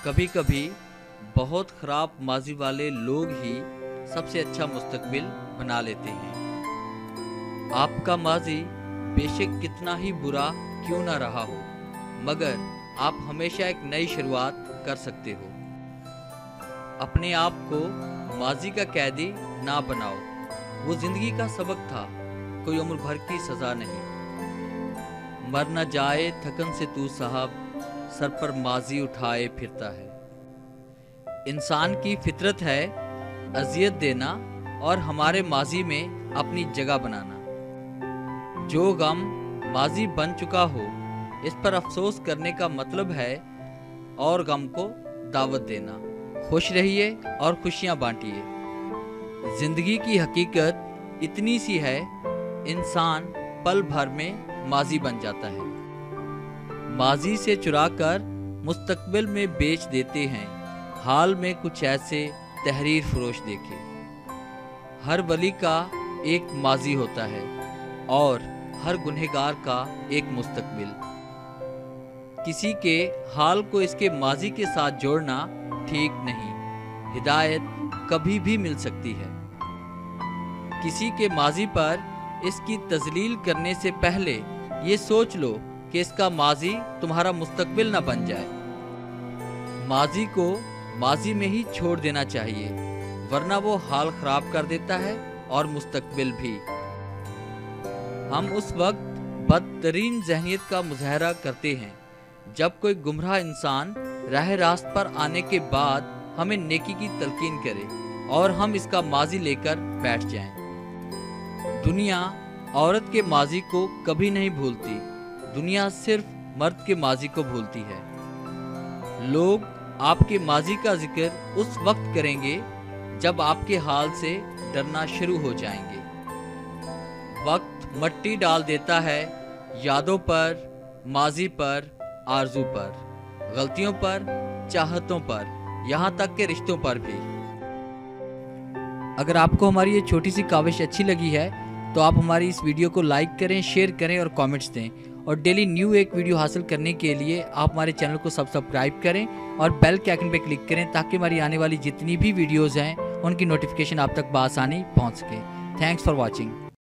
कभी कभी बहुत ख़राब माजी वाले लोग ही सबसे अच्छा मुस्तकबिल बना लेते हैं। आपका माजी बेशक कितना ही बुरा क्यों ना रहा हो, मगर आप हमेशा एक नई शुरुआत कर सकते हो। अपने आप को माजी का कैदी ना बनाओ, वो जिंदगी का सबक था, कोई उम्र भर की सज़ा नहीं। मर न जाए थकन से तू साहब, सर पर माजी उठाए फिरता है। इंसान की फितरत है अजियत देना और हमारे माजी में अपनी जगह बनाना। जो गम माजी बन चुका हो, इस पर अफसोस करने का मतलब है और गम को दावत देना। खुश रहिए और खुशियां बांटिए। जिंदगी की हकीकत इतनी सी है, इंसान पल भर में माजी बन जाता है। माजी से चुराकर मुस्तकबिल में बेच देते हैं। हाल में कुछ ऐसे तहरीर फरोश देखे। हर वली का एक माजी होता है और हर गुनहगार का एक मुस्तकबिल। किसी के हाल को इसके माजी के साथ जोड़ना ठीक नहीं। हिदायत कभी भी मिल सकती है। किसी के माजी पर इसकी तजलील करने से पहले ये सोच लो कि इसका माजी तुम्हारा मुस्तकबिल ना बन जाए। माजी को माजी में ही छोड़ देना चाहिए, वरना वो हाल खराब कर देता है और मुस्तकबिल भी। हम उस वक्त बदतरीन जहनियत का मुजाहरा करते हैं जब कोई गुमराह इंसान राह रास्त पर आने के बाद हमें नेकी की तलकीन करे और हम इसका माजी लेकर बैठ जाएं। दुनिया औरत के माजी को कभी नहीं भूलती, दुनिया सिर्फ मर्द के माजी को भूलती है। लोग आपके माजी का जिक्र उस वक्त करेंगे जब आपके हाल से डरना शुरू हो जाएंगे। वक्त मट्टी डाल देता है यादों पर, माजी पर, आरज़ू पर, गलतियों पर, चाहतों पर, यहाँ तक के रिश्तों पर भी। अगर आपको हमारी ये छोटी सी काविश अच्छी लगी है तो आप हमारी इस वीडियो को लाइक करें, शेयर करें और कमेंट्स दें। और डेली न्यू एक वीडियो हासिल करने के लिए आप हमारे चैनल को सब्सक्राइब करें और बेल के आइकन पर क्लिक करें ताकि हमारी आने वाली जितनी भी वीडियोज़ हैं उनकी नोटिफिकेशन आप तक बआसानी पहुँच सके। Thanks for watching.